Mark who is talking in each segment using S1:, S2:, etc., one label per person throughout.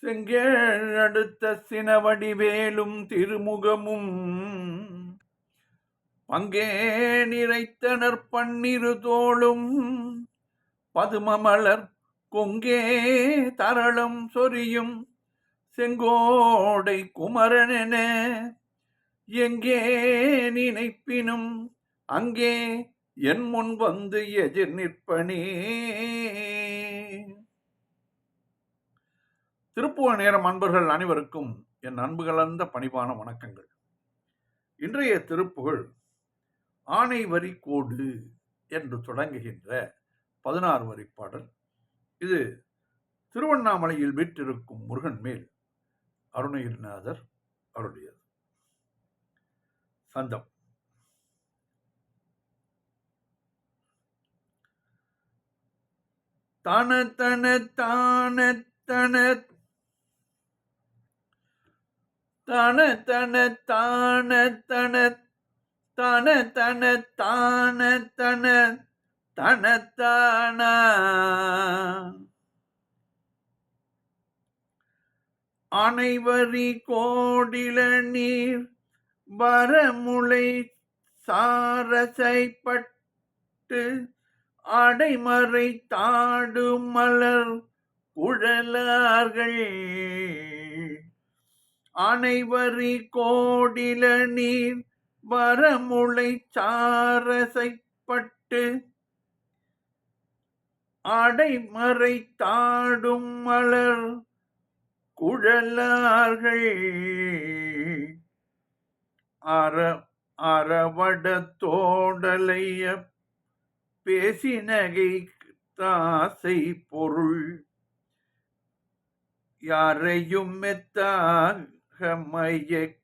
S1: செங்கேழ் அடுத்த சினவடிவேலும் திருமுகமும் பங்கே நிறைத்தனர் பன்னிரு தோளும் பதுமமலர் கொங்கே தரளம் சொரியும் செங்கோடை குமரனென எங்கே நினைப்பினும் அங்கே என் முன் வந்து எதிர் நிற்பனே. திருப்புகழ் நேரம் அன்பர்கள் அனைவருக்கும் என் அன்பு கலந்த பணிவான வணக்கங்கள். இன்றைய திருப்புகழ் ஆனை வரி கோடு என்று தொடங்குகின்ற 16 வரி பாடல். இது திருவண்ணாமலையில் வீற்றிருக்கும் முருகன் மேல் அருணகிரிநாதர் அருளியது. சந்தம். தன தன தான தன தன தன தான தன தன தன தான தன தன தான அனைவரி கோடில நீர் வரமுளை சாரசைப்பட்டு அடைமறை தாடு மலர் குழலார்கள் அனைவரி கோடில நீர் வரமுளை சாரசைப்பட்டு அடைமறை தாடும் மலர் குழலார்கள் அறவடத்தோடலைய பேசினகை தாசை பொருள் யாரையும் மெத்தாக மயக்கிடுமோகல்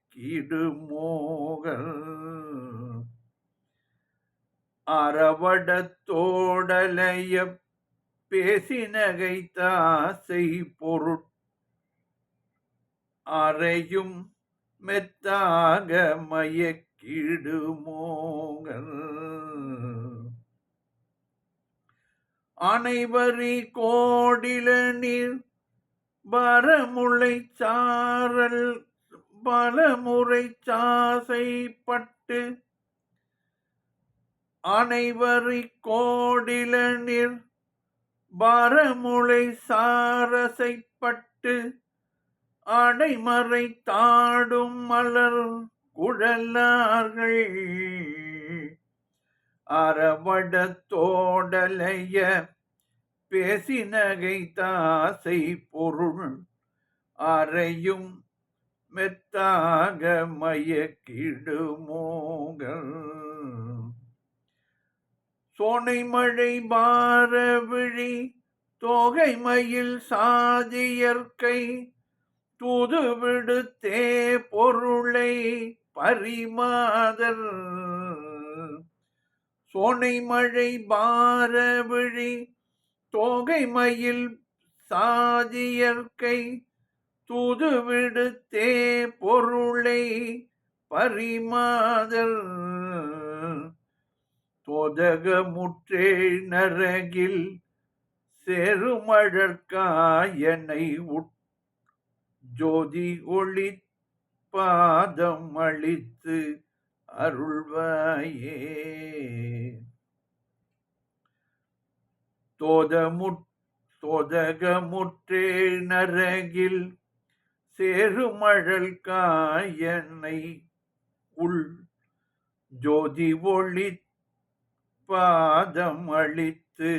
S1: அறவடத்தோடலைய பேசினகை தாசை பொருள் அறையும் மெத்தாக மயக்கிடுமோகல் அனைவரி கோடில நீர் வரமுளை சாரல் பலமுறை சாசைப்பட்டு அனைவரி கோடில நீர் வரமுளை சாரசைப்பட்டு அடைமறை தாடும் மலர் குழலார்கள் அறவடத்தோடலைய பேசினகை தாசை பொருள் அறையும் மெத்தாக மயக்கிடுமோகல் சோனை மழை பார விழி தோகை மயில் சாதியற்கை தூது விடுத்தே பொருளை பரிமாதல் சோனை மழை பார விழி தோகை மயில் சாதியற்கை தூது விடுத்தே பொருளை பரிமாதல் தோதகமுற்றே நரகில் செருமழற்காயனை ஜோதி ஒளி பாதம் அளித்து அருள்வாயே. தோதகமுற்றே நரகில் சேருமழல் காயனை உள் ஜோதி ஒளி பாதம் அளித்து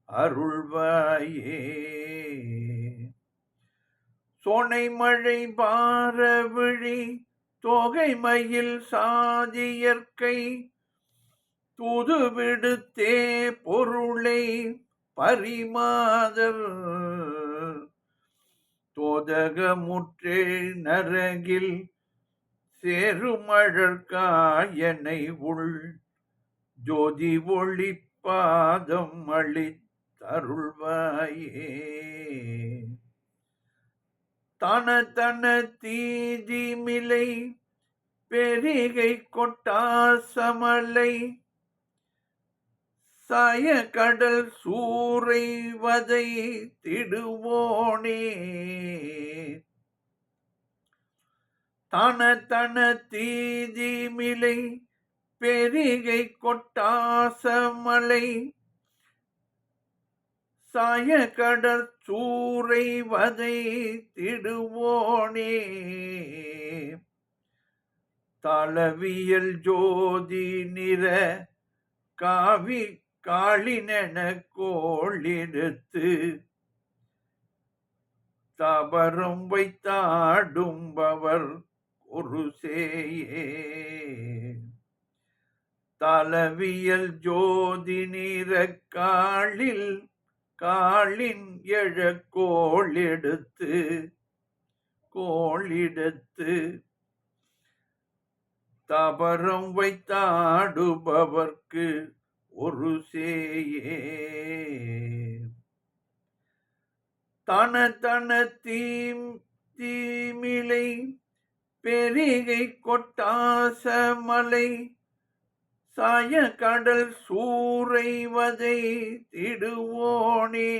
S1: அருள்வாயே. சோனை மழை பார விழி தோகை மயில் சாதியற்கை தூது விடுத்தே பொருளை பரிமாதல் தோதகமுற்றே நரகில் சேருமழற்காயனை உள் ஜோதி ஒளி பாதம் அளித்தருள்வாயே. தன தன தீதிமிலை பெரிகை கொட்டாசமலை சாய கடல் சூறை வதை திடுவோனே தன தன தீதிமிலை பெரிகை கொட்டாசமலை சாய கடற் சூறை வதை திடுவோனே தளவியல் ஜோதி நிற காவி காளினென கோளெடுத்து தபரம் வைத்தாடும்பவர் ஒரு சேயே தளவியல் ஜோதி நிற காளின் எழ கோளெடுத்து தபரம் வைத்தாடுபவர்க்கு ஒரு சேயே தன தன தீமிலை பெரிகை கொட்டாசமலை சாய கடல் சூறை வதை திடுவோனே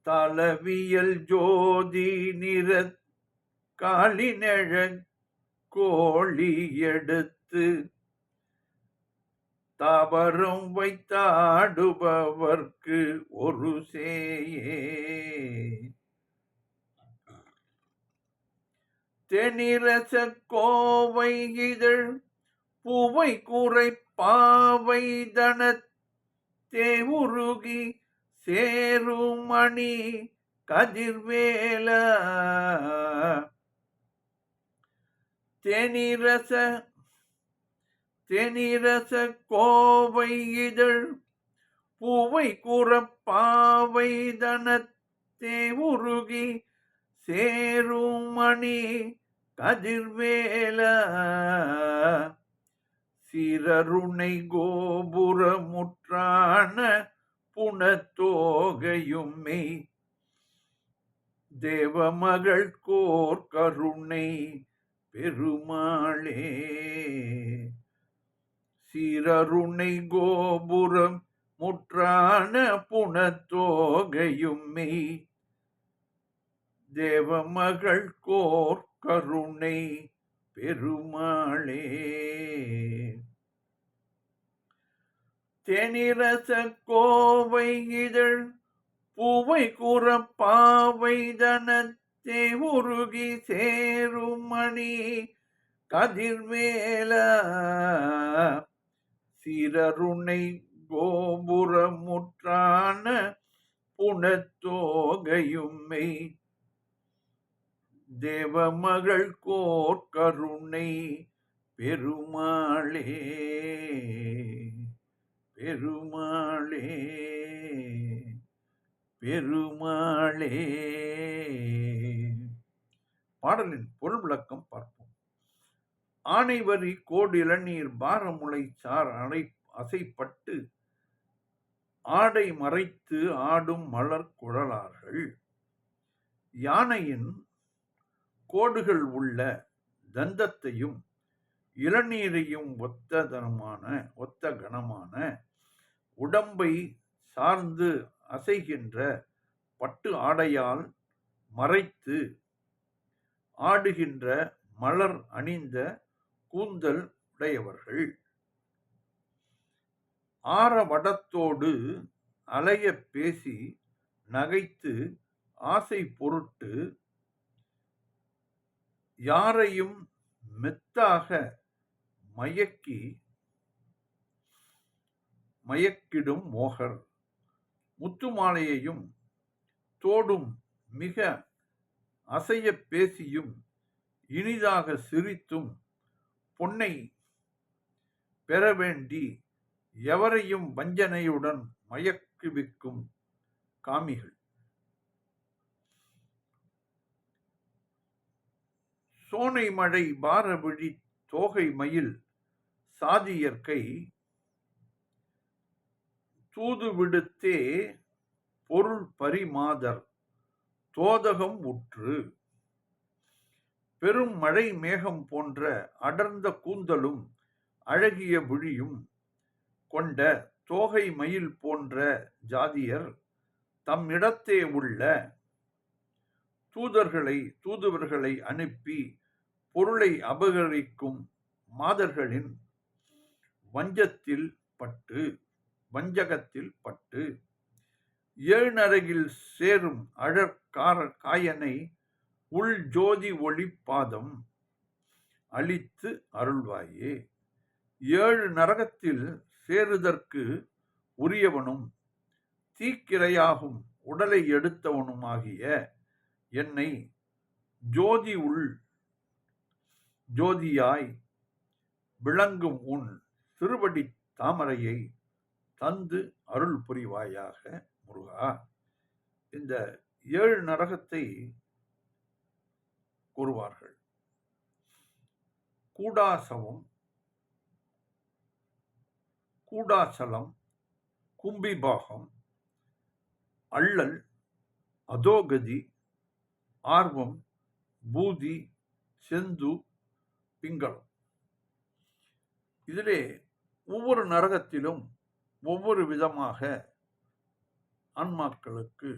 S1: தளவியல் ஜோதி நிற காளினெழ கோழி எடுத்து தபரம் வைத்தாடுபவர்க்கு ஒரு சேயே தெனிரச கோவை இதழ் பூவை கூரை பாவை தன தேவுருகி சேருமணி கதிர்வேல தெனிரச கோவை இதழ் பூவை கூறப்பாவை தன தேவுருகி சேருமணி கதிர்வேல சிரருணை கோபுரமுற்றான புனத்தோகையும்மை தேவமகள் கோர் கருணை பெருமாளே சிரருணை கோபுரம் முற்றான புனத்தோகையும்மை தேவமகள் கோர் கருணை பெருமாளே தெனிரச கோவை இதழ் பூவை கூறப்பாவை தன தேவுருகி சேருமணி கதிர்வேல சிரருணை கோபுரமுற்றான புனத்தோகையும்மை தேவமகள் கோர் கருணை பெருமாளே பெருமாளே பெருமாளே. பாடலின் பொருள் விளக்கம் பார்ப்போம். ஆனைவரி கோடு இளநீர் பாரமுளை சார் அசைப்பட்டு ஆடை மறைத்து ஆடும் மலர் குழலார்கள். யானையின் கோடுகள் உள்ள தந்தத்தையும் இளநீரையும் ஒத்த கனமான உடம்பை சார்ந்து அசைகின்ற பட்டு ஆடையால் மறைத்து ஆடுகின்ற மலர் அணிந்த கூந்தல் உடையவர்கள். ஆரவடத்தோடு அலைய பேசி நகைத்து ஆசை பொருட்டு யாரையும் மெத்தாக மயக்கிடும் மோகர். முத்துமாலையையும் தோடும் மிக அசைய பேசியும் இனிதாக சிரித்தும் பொன்னை பெற வேண்டி எவரையும் வஞ்சனையுடன் மயக்குவிக்கும் காமிகள். சோனை மழை பாரவிழி தோகை மயில் சாதியற்கை தூது விடுத்தே பொருள் பரிமாதர் தோதகம் உற்று. பெரும் மழை மேகம் போன்ற அடர்ந்த கூந்தலும் அழகிய விழியும் கொண்ட தோகை மயில் போன்ற ஜாதியர் தம் இடத்தே உள்ள தூதுவர்களை அனுப்பி பொருளை அபகரிக்கும் மாதர்களின் வஞ்சகத்தில் பட்டு ஏழ்நரகில் சேரும் காயனை உள் ஜோதி ஒளி பாதம் அளித்து அருள்வாயே. 7 நரகத்தில் சேருதற்கு உரியவனும் தீக்கிரையாகும் உடலை எடுத்தவனுமாகிய என்னை ஜோதியாய் விளங்கும் உன் திருவடி தாமரையை தந்து அருள் புரிவாயாக முருகா. இந்த 7 நரகத்தை கூறுவார்கள். கூடாசலம், கும்பிபாகம், அள்ளல், அதோகதி, ஆர்வம், பூதி, செந்து, பிங்களம். இதிலே ஒவ்வொரு நரகத்திலும் ஒவ்வொரு விதமாக ஆன்மாக்களுக்கு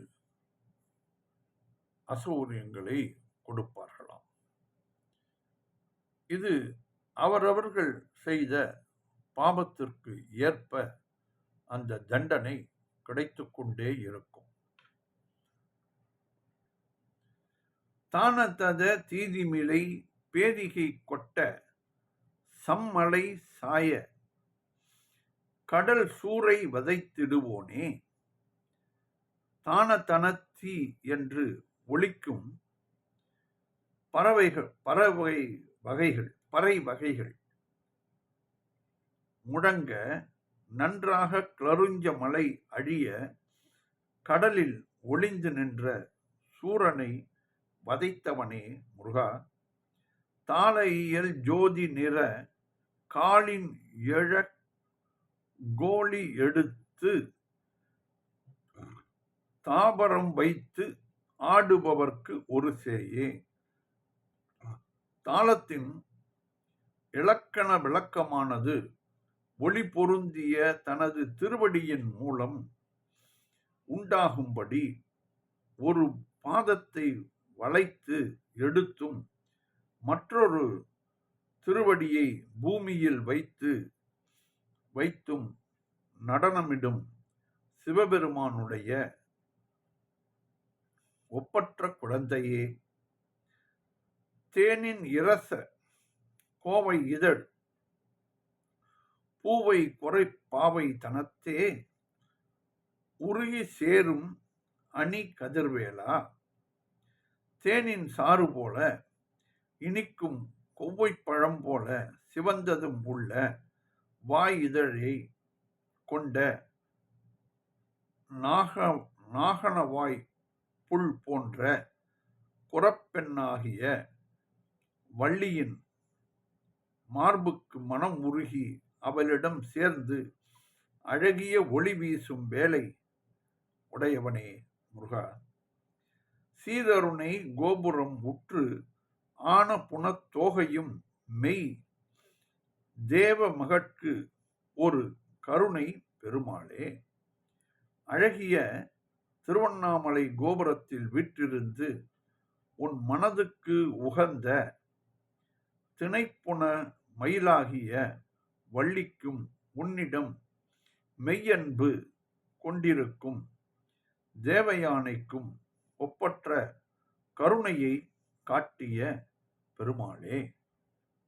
S1: அசௌகரியங்களை கொடுப்பார்களாம். இது அவரவர்கள் செய்த பாவத்திற்கு ஏற்ப அந்த தண்டனை கிடைத்து கொண்டே இருக்கும். தானதத தீதிமிலை பேதிகை கொட்ட சம்மலை சாய கடல் சூறை வதைத்திடுவோனே. தானதனத்தி என்று ஒலிக்கும் பறை வகைகள் முழங்க நன்றாக கிளறுஞ்ச மலை அழிய கடலில் ஒளிந்து நின்ற சூரனை வதைத்தவனே முருகா. தாளையியல் ஜோதி நிற காலின் எழ கோலி எடுத்து தாபரம் வைத்து ஆடுபவர்க்கு ஒரு சேயே. தாளத்தின் இலக்கண விளக்கமானது ஒளி பொருந்திய தனது திருவடியின் மூலம் உண்டாகும்படி ஒரு பாதத்தை வளைத்து எடுத்தும் மற்றொரு திருவடியை பூமியில் வைத்தும் நடனமிடும் சிவபெருமானுடைய ஒப்பற்ற குழந்தையே. தேனின் இரச கோவை இதழ் பூவை குறை பாவை தனத்தே உருகி சேரும் அணி கதிர்வேலா. தேனின் சாறு போல இனிக்கும் கொவ்வை பழம் போல சிவந்ததும் உள்ள வாய் இதழை கொண்ட நாகனவாய் புல் போன்ற குறப்பெண்ணாகிய வள்ளியின் மார்புக்கு மனம் உருகி அவளிடம் சேர்ந்து அழகிய ஒளி வீசும் வேலை உடையவனே முருகா. சீதருணை கோபுரம் உற்று ஆன புனத்தோகையும் மெய் தேவ மகட்கு ஒரு கருணை பெருமாளே. அழகிய திருவண்ணாமலை கோபுரத்தில் வீற்றிருந்து உன் மனதுக்கு உகந்த திணைப்புன மயிலாகிய வள்ளிக்கும் உன்னிடம் மெய்யன்பு கொண்டிருக்கும் தேவயானைக்கும் ஒப்பற்ற கருணையை காட்டிய பெருமாளே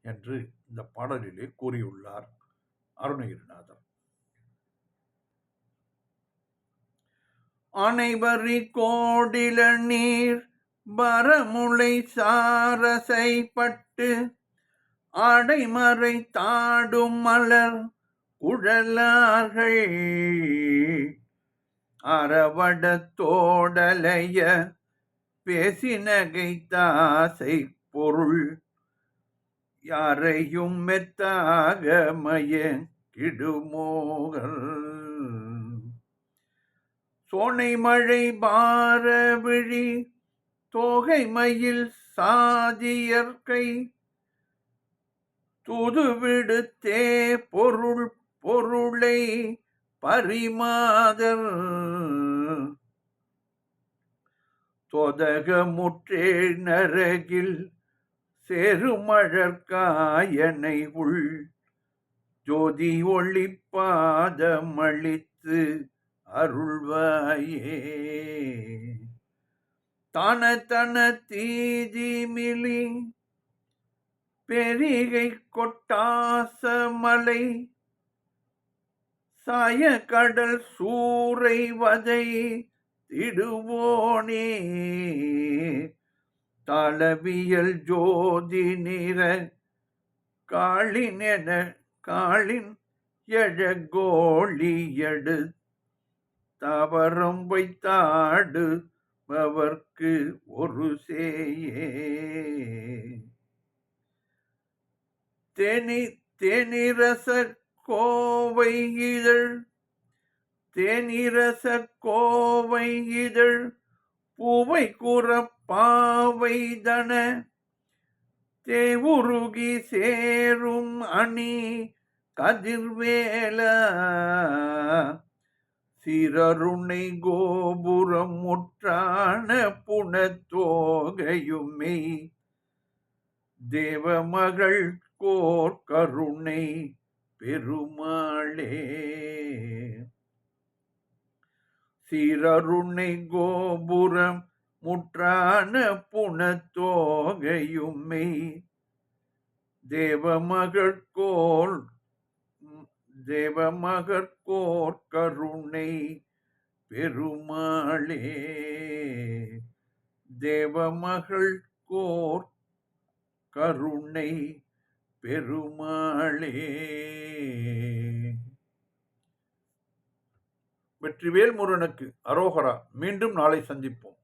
S1: என்று இந்த பாடலிலே கூறியுள்ளார் அருணகிரிநாதர். அனைவரி கோடில நீர் வரமுளை சாரசைப்பட்டு அடைமறை தாடும் மலர் குழலார்கள் அறவட தோடலைய பேசினகை தாசை பொருள் யாரையும் மெத்தாக மயங்கிடுமோகல் சோனை மழை பார விழி தோகை மயில் சாதியற்கை தூது விடுத்தே பொருளை பரிமாதர் தொதகமுற்றேழ் நரகில் சேருமழற்காயனை உள் ஜோதி ஒளிப்பாதமளித்து அருள்வாயே. தான தன தீதிமிலி பெரிகை கொட்டாசமலை சாய கடல் சூறை வதை திடுவோனே. தாளவியல் ஜோதி நிற காளின் எழகோழியடு தவறம் வைத்தாடுபவர்க்கு ஒரு சேயே. தேனிரச கோவை இதழ் பூவை கூறப்பாவைதன தேவுருகி சேரும் அணி கதிர்வேல சிரருணை கோபுரம் முற்றான புனத்தோகையுமே தேவமகள் கோர் கருணை பெருமாளே. சிரருணை கோபுரம் முற்றான புனத்தோகையுமே தேவமகற்கோர் கருணை பெருமாளே. தேவமகள் கோர் கருணை பெருமாளே. வெற்றிவேல் முருகனுக்கு அரோகரா. மீண்டும் நாளை சந்திப்போம்.